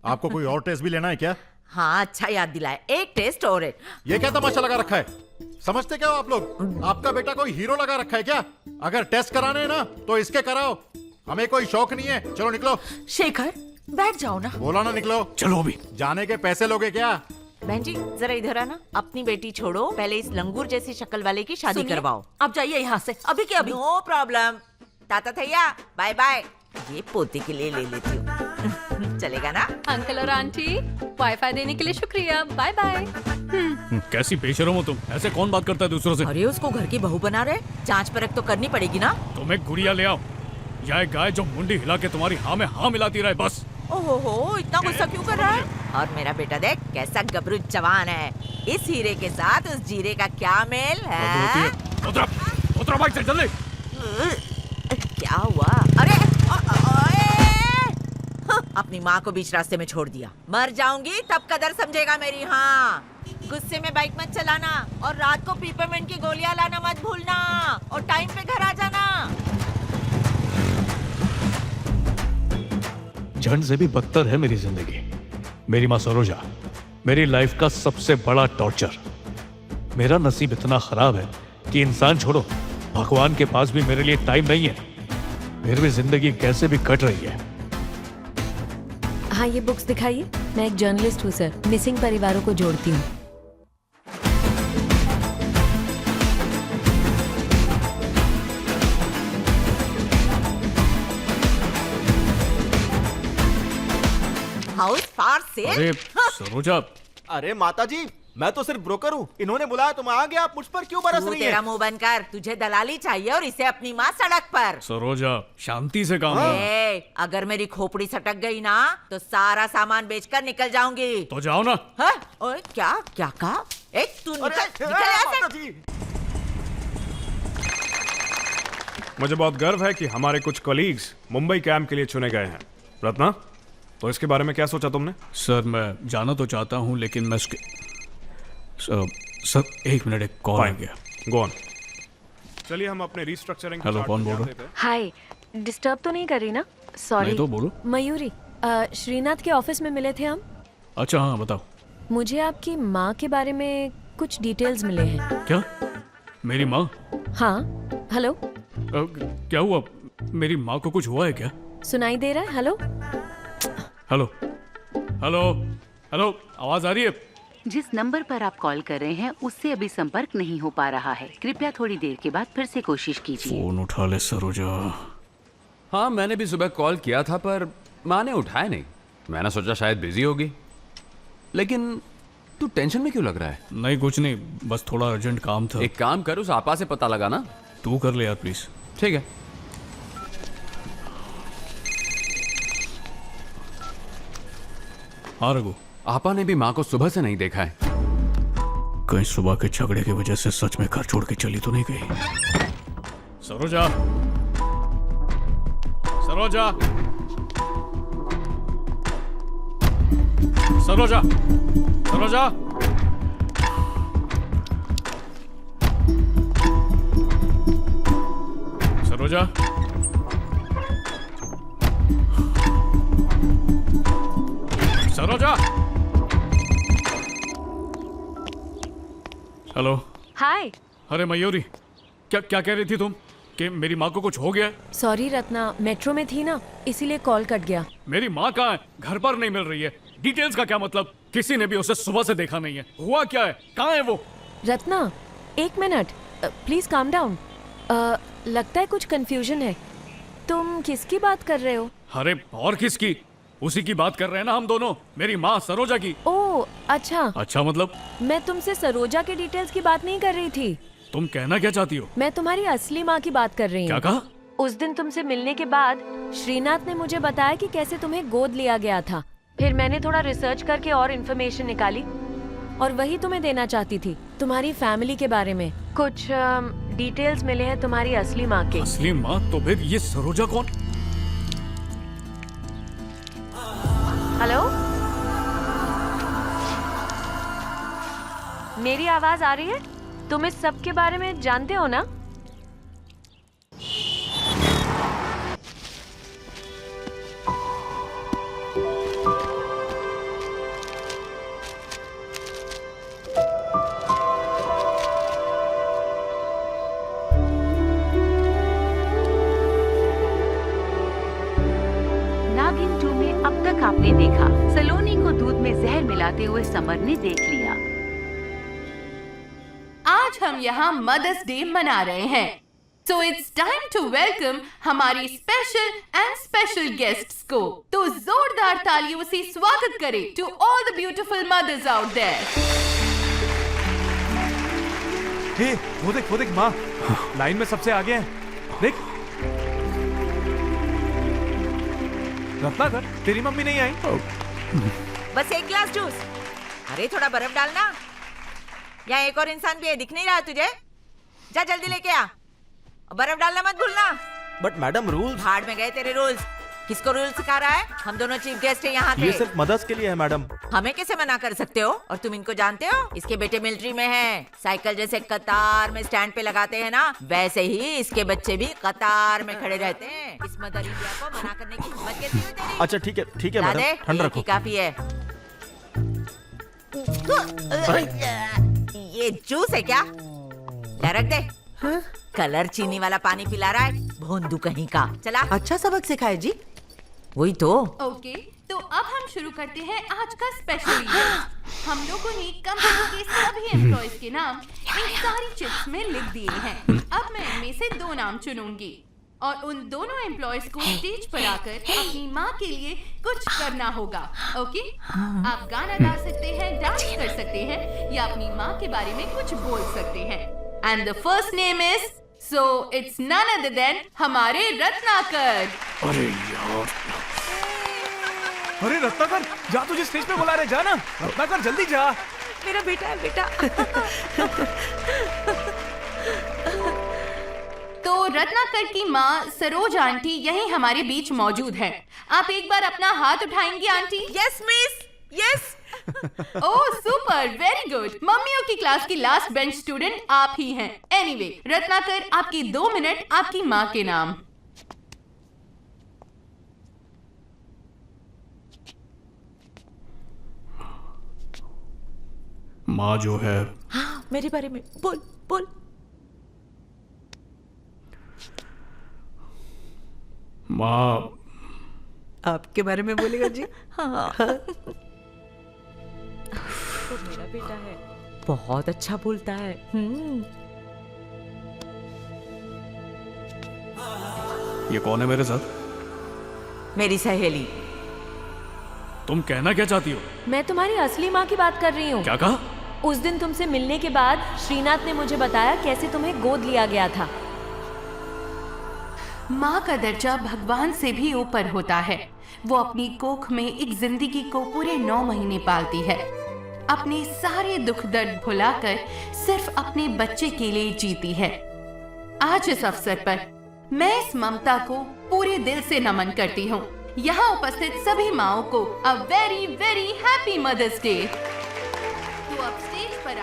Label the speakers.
Speaker 1: आपको कोई और टेस्ट भी लेना है क्या?
Speaker 2: हाँ अच्छा याद दिलाए, एक टेस्ट और है।
Speaker 1: ये क्या तमाशा लगा रखा है? समझते क्या हो आप लोग? आपका बेटा कोई हीरो लगा रखा है क्या? अगर टेस्ट कराने हैं ना तो इसके कराओ, हमें कोई शौक नहीं है। चलो निकलो।
Speaker 2: शेखर बैठ जाओ ना।
Speaker 1: बोला ना निकलो।
Speaker 3: चलो अभी।
Speaker 1: जाने के पैसे लोगे क्या?
Speaker 2: बहन जी जरा इधर आना, अपनी बेटी छोड़ो, पहले इस लंगूर जैसी शक्ल वाले की शादी करवाओ।
Speaker 4: आप जाइए यहाँ से, अभी के अभी।
Speaker 2: No problem. ताता थैया बाय बाय, ये पोते के लिए ले लेती हूँ। चलेगा ना?
Speaker 5: अंकल और आंटी वाईफाई देने के लिए शुक्रिया, बाय बाय।
Speaker 3: कैसी बेशरम हो तुम, ऐसे कौन बात करता है दूसरों से?
Speaker 2: अरे उसको घर की बहू बना रहे, जांच परख तो करनी पड़ेगी ना।
Speaker 3: तुम एक गुड़िया ले आओ या एक गाय जो मुंडी हिला के तुम्हारी हाँ में हाँ मिलाती रहे, बस।
Speaker 2: ओहो इतना गुस्सा क्यों कर रहा है? और मेरा बेटा देख कैसा गबरू जवान है, इस हीरे के साथ उस जीरे का क्या मेल है?
Speaker 3: उतरो बाइक से जल्दी।
Speaker 2: क्या हुआ? अरे अपनी माँ को बीच रास्ते में छोड़ दिया, मर जाऊंगी तब कदर समझेगा मेरी। हाँ गुस्से में बाइक मत चलाना, और रात को पीपरमेंट की गोलियां लाना मत भूलना, और टाइम पे घर आ जाना।
Speaker 3: जंड से भी बदतर है मेरी जिंदगी। मेरी माँ सरोजा मेरी लाइफ का सबसे बड़ा टॉर्चर। मेरा नसीब इतना खराब है कि इंसान छोड़ो, भगवान के पास भी मेरे लिए टाइम नहीं है। फिर भी जिंदगी कैसे भी कट रही है।
Speaker 5: हाँ ये बुक्स दिखाइए। मैं एक जर्नलिस्ट हूँ सर, मिसिंग परिवारों को जोड़ती हूँ।
Speaker 2: House for sale?
Speaker 3: अरे सरोजा।
Speaker 6: अरे माता जी, मैं तो सिर्फ ब्रोकर हूँ, इन्होंने बुलाया तो मैं आ गया। आप मुझ पर क्यों बरस
Speaker 2: तू
Speaker 6: रही
Speaker 2: तेरा
Speaker 6: है?
Speaker 2: मुंह बंद कर, तुझे दलाली चाहिए और इसे अपनी माँ सड़क पर।
Speaker 3: सरोजा शांति से काम लो।
Speaker 2: अगर मेरी खोपड़ी सटक गई ना तो सारा सामान बेचकर निकल जाऊंगी।
Speaker 3: तो जाओ ना।
Speaker 2: हाँ? ओए क्या क्या कहा? तू निकल यहाँ से।
Speaker 6: माता जी,
Speaker 7: मुझे बहुत गर्व है कि हमारे कुछ कलीग्स मुंबई कैंप के लिए चुने गए हैं। रत्ना, तो इसके बारे में क्या सोचा तुमने?
Speaker 3: सर मैं जाना तो चाहता हूँ लेकिन मैं उसके सर एक मिनट, एक कॉल आ गया।
Speaker 7: Go on. चलिए हम अपने रिस्ट्रक्चरिंग।
Speaker 3: हेलो, कौन बोल रहा है?
Speaker 5: हाय, डिस्टर्ब तो नहीं कर रही ना? सॉरी।
Speaker 3: नहीं तो बोलो।
Speaker 5: मयूरी, श्रीनाथ के ऑफिस में मिले थे हम।
Speaker 3: अच्छा हाँ बताओ।
Speaker 5: मुझे आपकी माँ के बारे में कुछ डिटेल्स मिले हैं।
Speaker 3: क्या? मेरी माँ?
Speaker 5: हाँ हेलो।
Speaker 3: क्या हुआ? मेरी माँ को कुछ हुआ है क्या?
Speaker 5: सुनाई दे रहा है? हेलो
Speaker 3: हेलो हेलो हेलो, आवाज आ रही है?
Speaker 8: जिस नंबर पर आप कॉल कर रहे हैं उससे अभी संपर्क नहीं हो पा रहा है, कृपया थोड़ी देर के बाद फिर से कोशिश कीजिए।
Speaker 3: फोन उठा ले सरोजा।
Speaker 9: हाँ मैंने भी सुबह कॉल किया था पर माँ ने उठाया नहीं। मैंने सोचा शायद बिजी होगी। लेकिन तू टेंशन में क्यों लग रहा है?
Speaker 3: नहीं कुछ नहीं, बस थोड़ा अर्जेंट काम था।
Speaker 9: एक काम कर, उस आपा से पता लगा ना।
Speaker 3: तू कर ले यार प्लीज।
Speaker 9: ठीक है।
Speaker 3: हाँ रघु।
Speaker 9: आपा ने भी माँ को सुबह से नहीं देखा है।
Speaker 3: कहीं सुबह के झगड़े की वजह से सच में घर छोड़ के चली तो नहीं गई? सरोजा, सरोजा, सरोजा, सरोजा। सरोजा, सरोजा। हेलो।
Speaker 5: हाय।
Speaker 3: अरे मयूरी, क्या क्या कह रही थी तुम कि मेरी माँ को कुछ हो गया?
Speaker 5: सॉरी रत्ना, मेट्रो में थी ना इसीलिए कॉल कट गया।
Speaker 3: मेरी माँ कहाँ है? घर पर नहीं मिल रही है। डिटेल्स का क्या मतलब? किसी ने भी उसे सुबह से देखा नहीं है। हुआ क्या है? कहाँ है वो?
Speaker 5: रत्ना एक मिनट, प्लीज काम डाउन। लगता है कुछ कंफ्यूजन है। तुम किसकी बात कर रहे हो?
Speaker 3: अरे और किसकी? उसी की बात कर रहे हैं ना हम दोनों, मेरी माँ सरोजा की।
Speaker 5: ओह अच्छा।
Speaker 3: अच्छा मतलब?
Speaker 5: मैं तुमसे सरोजा के डिटेल्स की बात नहीं कर रही थी।
Speaker 3: तुम कहना क्या चाहती हो?
Speaker 5: मैं तुम्हारी असली माँ की बात कर रही हूँ।
Speaker 3: क्या कहा?
Speaker 5: उस दिन तुमसे मिलने के बाद श्रीनाथ ने मुझे बताया कि कैसे तुम्हें गोद लिया गया था। फिर मैंने थोड़ा रिसर्च करके और इन्फॉर्मेशन निकाली और वही तुम्हें देना चाहती थी। तुम्हारी फैमिली के बारे में कुछ डिटेल्स मिले हैं तुम्हारी असली माँ के।
Speaker 3: असली माँ? तो फिर ये सरोजा कौन?
Speaker 5: हेलो, मेरी आवाज आ रही है? तुम इस सब के बारे में जानते हो ना?
Speaker 8: देखा। सलोनी को दूध में जहर मिलाते हुए समर ने देख लिया।
Speaker 10: आज हम यहाँ मदर्स डे मना रहे हैं, so it's time to welcome हमारी स्पेशल गेस्ट्स को। तो जोरदार तालियों से स्वागत करें to all the beautiful mothers out there।
Speaker 6: हे, वो देख माँ लाइन में सबसे आगे है। देख रत्नाकर, तेरी मम्मी नहीं आई?
Speaker 2: बस एक गिलास जूस। अरे थोड़ा बर्फ डालना। यहाँ एक और इंसान भी है, दिख नहीं रहा तुझे? जा जल्दी लेके आ। बर्फ डालना मत भूलना।
Speaker 6: But madam rules.
Speaker 2: भाड़ में गए तेरे रूल्स। किसको रूल सिखा रहा है? हम दोनों चीफ गेस्ट हैं यहाँ
Speaker 6: ये
Speaker 2: के।
Speaker 6: सिर्फ मदर्स के लिए है मैडम।
Speaker 2: हमें कैसे मना कर सकते हो? और तुम इनको जानते हो? इसके बेटे मिलिट्री में हैं। साइकिल जैसे कतार में स्टैंड पे लगाते हैं ना, वैसे ही इसके बच्चे भी कतार में खड़े रहते हैं। इस मदर इंडिया को मना करने की हिम्मत कैसी हुई तेरी?
Speaker 6: अच्छा ठीक है
Speaker 2: ला दे,
Speaker 6: मैडम, ठंड
Speaker 2: एक
Speaker 6: रखो।
Speaker 2: ही काफी है। ये जूस है क्या? ले रख दे। कलर चीनी वाला पानी पिला रहा है, भोंदू कहीं का। चला।
Speaker 4: अच्छा सबक सिखाए जी।
Speaker 2: वही तो।
Speaker 10: ओके, तो अब हम शुरू करते हैं आज का स्पेशल इवेंट। हम लोगों ने कंपनी के सभी एम्प्लॉयज के नाम इन सारी चिट्स में लिख दिए हैं। अब मैं इनमें से 2 नाम चुनूंगी और उन दोनों एम्प्लॉयज को स्टेज पर आकर अपनी माँ के लिए कुछ करना होगा। ओके, आप गाना गा सकते हैं, डांस कर सकते हैं या अपनी माँ के बारे में कुछ बोल सकते हैं। And the first name is, so it's none other than हमारे रत्नाकर।
Speaker 3: अरे यार,
Speaker 6: अरे रत्नाकर, जा, तुझे स्टेज पे बुला रहे, जा ना। रत्नाकर जल्दी जा।
Speaker 2: मेरा बेटा है बेटा।
Speaker 10: तो रत्नाकर की माँ सरोज आंटी यहीं हमारे बीच मौजूद है। आप एक बार अपना हाथ उठाएंगी aunty?
Speaker 2: Yes miss, yes.
Speaker 10: Oh super, very good. मम्मियों की क्लास की लास्ट बेंच स्टूडेंट आप ही हैं। एनीवे, रत्नाकर आपकी 2 मिनट आपकी माँ के नाम।
Speaker 3: माँ जो है,
Speaker 2: हाँ, मेरे बारे में बोल बोल।
Speaker 3: माँ
Speaker 4: आपके बारे में बोलेगा जी?
Speaker 2: हाँ। तो मेरा बेटा है, बहुत अच्छा बोलता है।
Speaker 3: ये कौन है मेरे साथ?
Speaker 2: मेरी सहेली।
Speaker 3: तुम कहना क्या चाहती हो?
Speaker 5: मैं तुम्हारी असली माँ की बात कर रही हूँ।
Speaker 3: क्या कहा?
Speaker 5: उस दिन तुमसे मिलने के बाद श्रीनाथ ने मुझे बताया कैसे तुम्हें गोद लिया गया था।
Speaker 10: माँ का दर्जा भगवान से भी ऊपर होता है। वो अपनी कोख में एक जिंदगी को पूरे 9 महीने पालती है, अपने सारे दुख दर्द भुलाकर सिर्फ अपने बच्चे के लिए जीती है। आज इस अवसर पर मैं इस ममता को पूरे दिल से नमन करती हूँ। यहाँ उपस्थित सभी माँओं को a very very happy Mother's day.